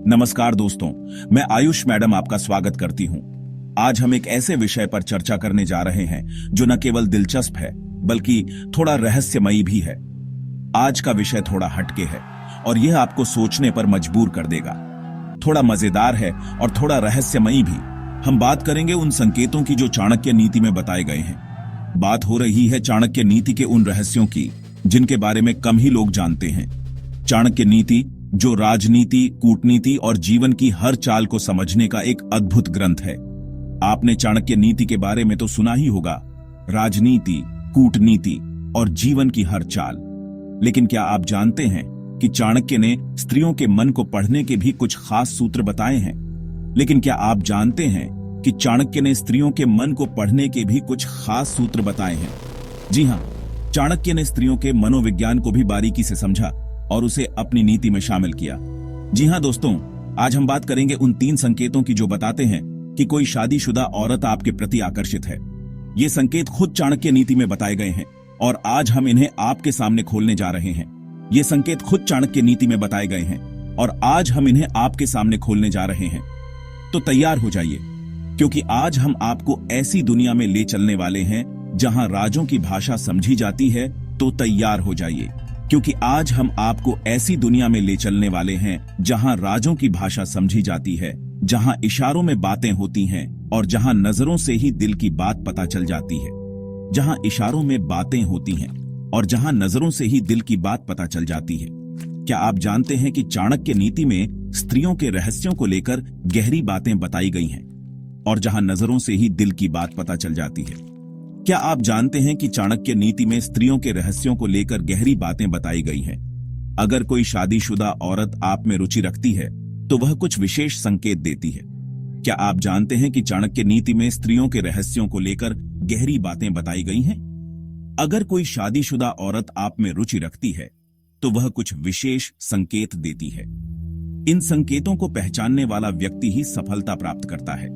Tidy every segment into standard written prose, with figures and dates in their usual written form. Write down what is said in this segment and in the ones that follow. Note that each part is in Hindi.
नमस्कार दोस्तों, मैं आयुष मैडम आपका स्वागत करती हूं। आज हम एक ऐसे विषय पर चर्चा करने जा रहे हैं जो न केवल दिलचस्प है बल्कि थोड़ा रहस्यमयी भी है। आज का विषय थोड़ा हटके है और यह आपको सोचने पर मजबूर कर देगा। थोड़ा मजेदार है और थोड़ा रहस्यमयी भी। हम बात करेंगे उन संकेतों की जो चाणक्य नीति में बताए गए हैं। बात हो रही है चाणक्य नीति के उन रहस्यों की जिनके बारे में कम ही लोग जानते हैं। चाणक्य नीति जो राजनीति, कूटनीति और जीवन की हर चाल को समझने का एक अद्भुत ग्रंथ है। आपने चाणक्य नीति के बारे में तो सुना ही होगा, राजनीति, कूटनीति और जीवन की हर चाल। लेकिन क्या आप जानते हैं कि चाणक्य ने स्त्रियों के मन को पढ़ने के भी कुछ खास सूत्र बताए हैं? लेकिन क्या आप जानते हैं कि चाणक्य ने स्त्रियों के मन को पढ़ने के भी कुछ खास सूत्र बताए हैं? जी हां, चाणक्य ने स्त्रियों के मनोविज्ञान को भी बारीकी से समझा और उसे अपनी नीति में शामिल किया। जी हां दोस्तों, आज हम बात करेंगे उन 3 संकेतों की जो बताते हैं कि कोई शादीशुदा औरत आपके प्रति आकर्षित है। ये संकेत खुद चाणक्य नीति में बताए गए हैं और आज हम इन्हें आपके सामने खोलने जा रहे हैं। ये संकेत खुद चाणक्य नीति में बताए गए हैं और आज हम इन्हें आपके सामने खोलने जा रहे हैं। तो तैयार हो जाइए, क्योंकि आज हम आपको ऐसी दुनिया में ले चलने वाले हैं जहां राजों की भाषा समझी जाती है। तो तैयार हो जाइए, क्योंकि आज हम आपको ऐसी दुनिया में ले चलने वाले हैं जहां राजों की भाषा समझी जाती है, जहां इशारों में बातें होती हैं और जहां नजरों से ही दिल की बात पता चल जाती है। जहां इशारों में बातें होती हैं और जहां नजरों से ही दिल की बात पता चल जाती है। क्या आप जानते हैं कि चाणक्य नीति में स्त्रियों के रहस्यों को लेकर गहरी बातें बताई गई हैं और जहां नजरों से ही दिल की बात पता चल जाती है? क्या आप जानते हैं कि चाणक्य नीति में स्त्रियों के रहस्यों को लेकर गहरी बातें बताई गई हैं? अगर कोई शादीशुदा औरत आप में रुचि रखती है तो वह कुछ विशेष संकेत देती है। क्या आप जानते हैं कि चाणक्य नीति में स्त्रियों के रहस्यों को लेकर गहरी बातें बताई गई हैं? अगर कोई शादीशुदा औरत आप में रुचि रखती है तो वह कुछ विशेष संकेत देती है। इन संकेतों को पहचानने वाला व्यक्ति ही सफलता प्राप्त करता है।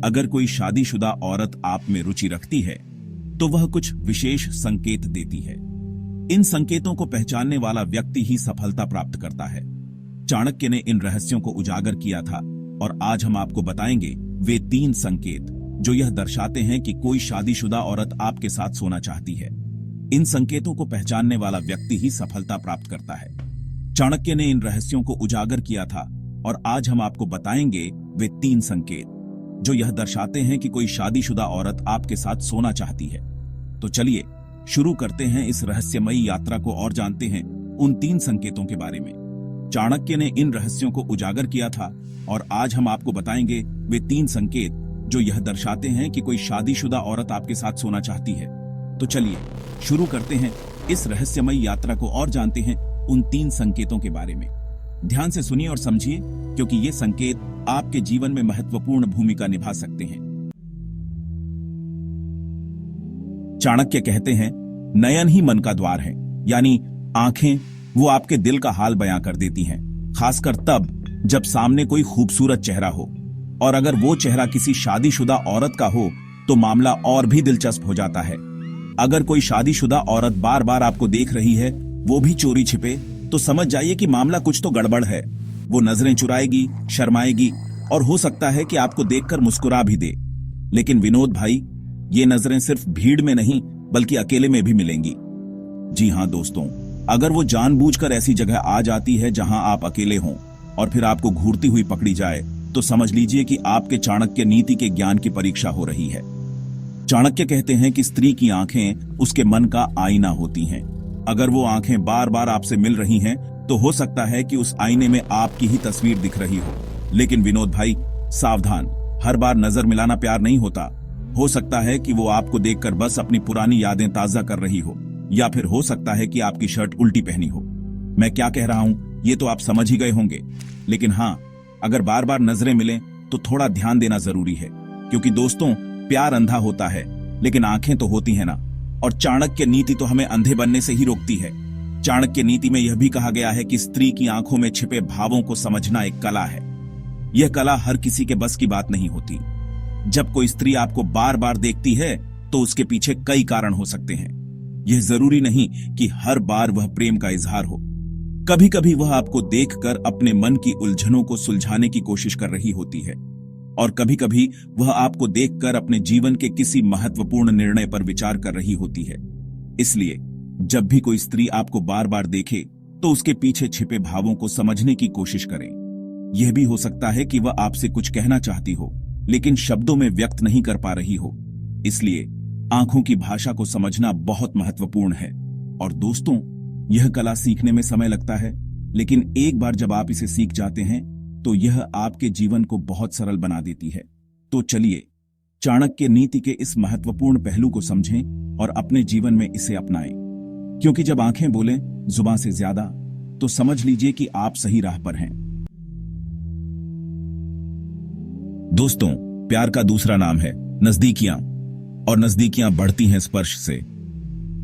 अगर कोई शादीशुदा औरत आप में रुचि रखती है तो वह कुछ विशेष संकेत देती है। इन संकेतों को पहचानने वाला व्यक्ति ही सफलता प्राप्त करता है। चाणक्य ने इन रहस्यों को उजागर किया था और आज हम आपको बताएंगे वे 3 संकेत जो यह दर्शाते हैं कि कोई शादीशुदा औरत आपके साथ सोना चाहती है। इन संकेतों को पहचानने वाला व्यक्ति ही सफलता प्राप्त करता है। चाणक्य ने इन रहस्यों को उजागर किया था और आज हम आपको बताएंगे वे 3 संकेत जो यह दर्शाते हैं कि कोई शादीशुदा औरत आपके साथ सोना चाहती है। तो चलिए शुरू करते हैं इस रहस्यमयी यात्रा को और जानते हैं उन 3 संकेतों के बारे में। चाणक्य ने इन रहस्यों को उजागर किया था और आज हम आपको बताएंगे वे 3 संकेत जो यह दर्शाते हैं कि कोई शादीशुदा औरत आपके साथ सोना चाहती है। तो चलिए शुरू करते हैं इस रहस्यमयी यात्रा को और जानते हैं उन 3 संकेतों के बारे में। ध्यान से सुनिए और समझिए, क्योंकि ये संकेत आपके जीवन में महत्वपूर्ण भूमिका निभा सकते हैं। चाणक्य कहते हैं, नयन ही मन का द्वार है, यानी आंखें वो आपके दिल का हाल बयां कर देती हैं, खासकर तब जब सामने कोई खूबसूरत चेहरा हो। और अगर वो चेहरा किसी शादीशुदा औरत का हो तो मामला और भी दिलचस्प हो जाता है। अगर कोई शादीशुदा औरत बार बार आपको देख रही है, वो भी चोरी छिपे, तो समझ जाइए कि मामला कुछ तो गड़बड़ है। वो नजरें चुराएगी, शर्माएगी और हो सकता है कि आपको देखकर मुस्कुरा भी दे। लेकिन विनोद भाई, ये नजरें सिर्फ भीड़ में नहीं बल्कि अकेले में भी मिलेंगी। जी हां दोस्तों, अगर वो जानबूझकर ऐसी जगह आ जाती है जहां आप अकेले हों और फिर आपको घूरती हुई पकड़ी जाए, तो समझ लीजिए कि आपके चाणक्य नीति के ज्ञान की परीक्षा हो रही है। चाणक्य कहते हैं कि स्त्री की आंखें उसके मन का आईना होती हैं। अगर वो आंखें बार बार आपसे मिल रही हैं तो हो सकता है कि उस आईने में आपकी ही तस्वीर दिख रही हो। लेकिन विनोद भाई, सावधान, हर बार नजर मिलाना प्यार नहीं होता। हो सकता है कि वो आपको देखकर बस अपनी पुरानी यादें ताजा कर रही हो, या फिर हो सकता है कि आपकी शर्ट उल्टी पहनी हो। मैं क्या कह रहा हूं ये तो आप समझ ही गए होंगे। लेकिन हाँ, अगर बार बार नजरें मिलें तो थोड़ा ध्यान देना जरूरी है, क्योंकि दोस्तों, प्यार अंधा होता है लेकिन आंखें तो होती है ना। और चाणक्य नीति तो हमें अंधे बनने से ही रोकती है। चाणक्य नीति में यह भी कहा गया है कि स्त्री की आंखों में छिपे भावों को समझना एक कला है। यह कला हर किसी के बस की बात नहीं होती। जब कोई स्त्री आपको बार बार देखती है तो उसके पीछे कई कारण हो सकते हैं। यह जरूरी नहीं कि हर बार वह प्रेम का इजहार हो। कभी कभी वह आपको देखकर अपने मन की उलझनों को सुलझाने की कोशिश कर रही होती है, और कभी कभी वह आपको देखकर अपने जीवन के किसी महत्वपूर्ण निर्णय पर विचार कर रही होती है। इसलिए जब भी कोई स्त्री आपको बार बार देखे तो उसके पीछे छिपे भावों को समझने की कोशिश करें। यह भी हो सकता है कि वह आपसे कुछ कहना चाहती हो, लेकिन शब्दों में व्यक्त नहीं कर पा रही हो। इसलिए आंखों की भाषा को समझना बहुत महत्वपूर्ण है। और दोस्तों, यह कला सीखने में समय लगता है, लेकिन एक बार जब आप इसे सीख जाते हैं तो यह आपके जीवन को बहुत सरल बना देती है। तो चलिए चाणक्य नीति के इस महत्वपूर्ण पहलू को समझें और अपने जीवन में इसे अपनाएं। क्योंकि जब आंखें बोलें जुबान से ज्यादा, तो समझ लीजिए कि आप सही राह पर हैं। दोस्तों, प्यार का दूसरा नाम है नजदीकियां, और नजदीकियां बढ़ती हैं स्पर्श से।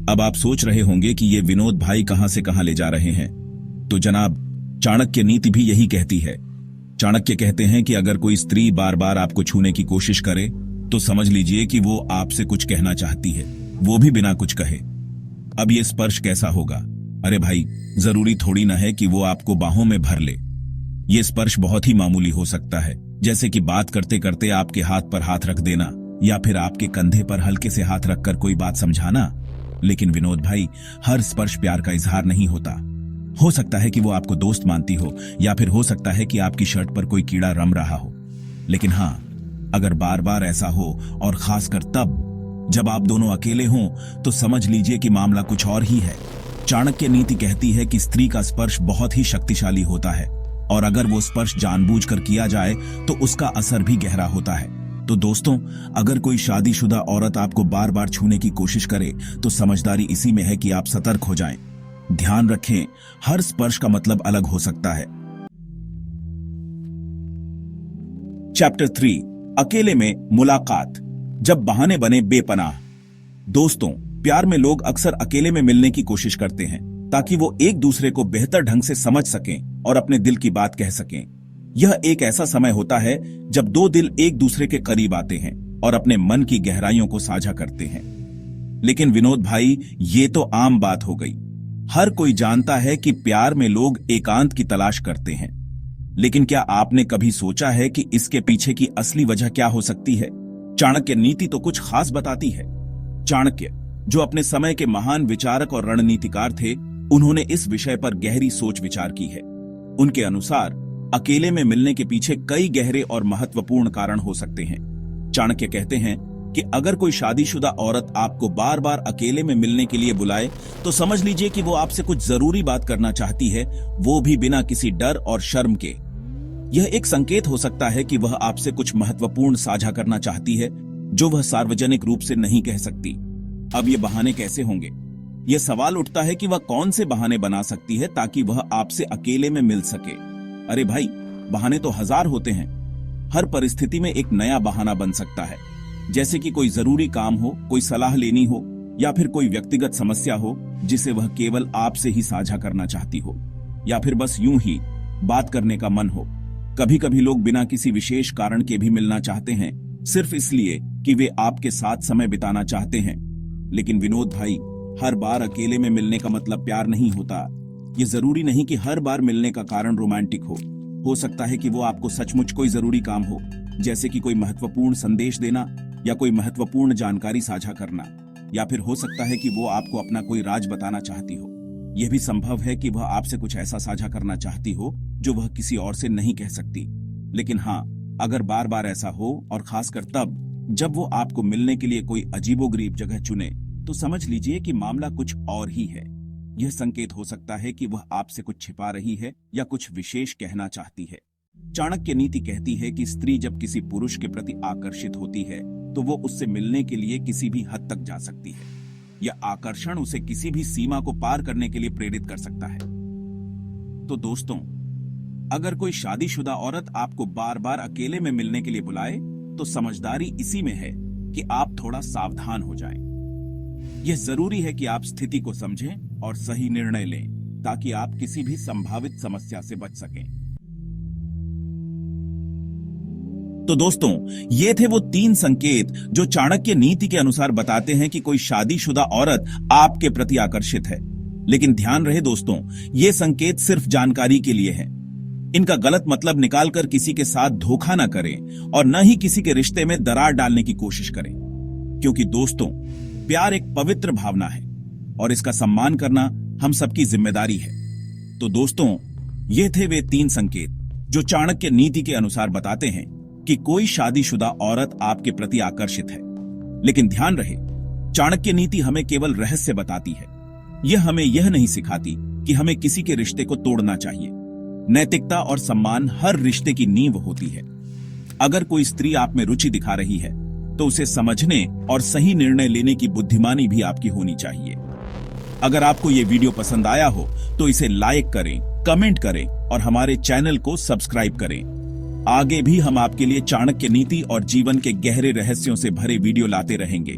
अब आप सोच रहे होंगे कि ये विनोद भाई कहां से कहां ले जा रहे हैं। तो जनाब, चाणक्य नीति भी यही कहती है। चाणक्य कहते हैं कि अगर कोई स्त्री बार बार आपको छूने की कोशिश करे तो समझ लीजिए कि वो आपसे कुछ कहना चाहती है, वो भी बिना कुछ कहे। अब ये स्पर्श कैसा होगा? अरे भाई, जरूरी थोड़ी ना है कि वो आपको बाहों में भर ले। ये स्पर्श बहुत ही मामूली हो सकता है, जैसे कि बात करते करते आपके हाथ पर हाथ रख देना, या फिर आपके कंधे पर हल्के से हाथ रखकर कोई बात समझाना। लेकिन विनोद भाई, हर स्पर्श प्यार का इजहार नहीं होता। हो सकता है कि वो आपको दोस्त मानती हो, या फिर हो सकता है कि आपकी शर्ट पर कोई कीड़ा रम रहा हो। लेकिन हाँ, अगर बार बार ऐसा हो, और खासकर तब जब आप दोनों अकेले हों, तो समझ लीजिए कि मामला कुछ और ही है। चाणक्य नीति कहती है कि स्त्री का स्पर्श बहुत ही शक्तिशाली होता है, और अगर वो स्पर्श जानबूझकर किया जाए तो उसका असर भी गहरा होता है। तो दोस्तों, अगर कोई शादीशुदा औरत आपको बार बार छूने की कोशिश करे तो समझदारी इसी में है कि आप सतर्क हो जाएं। ध्यान रखें, हर स्पर्श का मतलब अलग हो सकता है। चैप्टर 3, अकेले में मुलाकात, जब बहाने बने बेपनाह। दोस्तों, प्यार में लोग अक्सर अकेले में मिलने की कोशिश करते हैं ताकि वो एक दूसरे को बेहतर ढंग से समझ सकें और अपने दिल की बात कह सकें। यह एक ऐसा समय होता है जब दो दिल एक दूसरे के करीब आते हैं और अपने मन की गहराइयों को साझा करते हैं। लेकिन विनोद भाई, ये तो आम बात हो गई। हर कोई जानता है कि प्यार में लोग एकांत की तलाश करते हैं, लेकिन क्या आपने कभी सोचा है कि इसके पीछे की असली वजह क्या हो सकती है? चाणक्य नीति तो कुछ खास बताती है। चाणक्य, जो अपने समय के महान विचारक और रणनीतिकार थे, उन्होंने इस विषय पर गहरी सोच विचार की है। उनके अनुसार अकेले में मिलने के पीछे कई गहरे और महत्वपूर्ण कारण हो सकते हैं। चाणक्य कहते हैं कि अगर कोई शादीशुदा औरत आपको बार बार अकेले में मिलने के लिए बुलाए तो समझ लीजिए कि वो आपसे कुछ जरूरी बात करना चाहती है, वो भी बिना किसी डर और शर्म के। यह एक संकेत हो सकता है कि वह आपसे कुछ महत्वपूर्ण साझा करना चाहती है जो वह सार्वजनिक रूप से नहीं कह सकती। अब ये बहाने कैसे होंगे? यह सवाल उठता है कि वह कौन से बहाने बना सकती है ताकि वह आपसे अकेले में मिल सके। अरे भाई, बहाने तो हजार होते हैं। हर परिस्थिति में एक नया बहाना बन सकता है, जैसे कि कोई जरूरी काम हो, कोई सलाह लेनी हो, या फिर कोई व्यक्तिगत समस्या हो जिसे वह केवल आपसे ही साझा करना चाहती हो, या फिर बस यूं ही बात करने का मन हो। कभी कभी लोग बिना किसी विशेष कारण के भी मिलना चाहते हैं, सिर्फ इसलिए कि वे आपके साथ समय बिताना चाहते हैं। लेकिन विनोद भाई, हर बार अकेले में मिलने का मतलब प्यार नहीं होता। ये जरूरी नहीं कि हर बार मिलने का कारण रोमांटिक हो सकता है कि वो आपको सचमुच कोई जरूरी काम हो, जैसे कि कोई महत्वपूर्ण संदेश देना या कोई महत्वपूर्ण जानकारी साझा करना, या फिर हो सकता है कि वो आपको अपना कोई राज बताना चाहती हो। यह भी संभव है कि वह आपसे कुछ ऐसा साझा करना चाहती हो जो वह किसी और से नहीं कह सकती। लेकिन हाँ, अगर बार बार ऐसा हो, और खासकर तब जब वो आपको मिलने के लिए कोई अजीबोगरीब जगह चुने, तो समझ लीजिए कि मामला कुछ और ही है। यह संकेत हो सकता है कि वह आपसे कुछ छिपा रही है या कुछ विशेष कहना चाहती है। चाणक्य नीति कहती है कि स्त्री जब किसी पुरुष के प्रति आकर्षित होती है तो वो उससे मिलने के लिए किसी भी हद तक जा सकती है। यह आकर्षण उसे किसी भी सीमा को पार करने के लिए प्रेरित कर सकता है। तो दोस्तों, अगर कोई शादीशुदा औरत आपको बार बार अकेले में मिलने के लिए बुलाए तो समझदारी इसी में है कि आप थोड़ा सावधान हो जाएं। यह जरूरी है कि आप स्थिति को समझें और सही निर्णय लें ताकि आप किसी भी संभावित समस्या से बच सकें। तो दोस्तों, ये थे वो 3 संकेत जो चाणक्य नीति के अनुसार बताते हैं कि कोई शादीशुदा औरत आपके प्रति आकर्षित है। लेकिन ध्यान रहे दोस्तों, ये संकेत सिर्फ जानकारी के लिए हैं। इनका गलत मतलब निकालकर किसी के साथ धोखा ना करें और न ही किसी के रिश्ते में दरार डालने की कोशिश करें, क्योंकि दोस्तों, प्यार एक पवित्र भावना है और इसका सम्मान करना हम सबकी जिम्मेदारी है। तो दोस्तों, ये थे वे 3 संकेत जो चाणक्य नीति के अनुसार बताते हैं कि कोई शादीशुदा औरत आपके प्रति आकर्षित है। लेकिन ध्यान रहे, चाणक्य नीति हमें केवल रहस्य बताती है। यह हमें यह नहीं सिखाती कि हमें किसी के रिश्ते को तोड़ना चाहिए। नैतिकता और सम्मान हर रिश्ते की नींव होती है। अगर कोई स्त्री आप में रुचि दिखा रही है तो उसे समझने और सही निर्णय लेने की बुद्धिमानी भी आपकी होनी चाहिए। अगर आपको ये वीडियो पसंद आया हो तो इसे लाइक करें, कमेंट करें और हमारे चैनल को सब्सक्राइब करें। आगे भी हम आपके लिए चाणक्य नीति और जीवन के गहरे रहस्यों से भरे वीडियो लाते रहेंगे।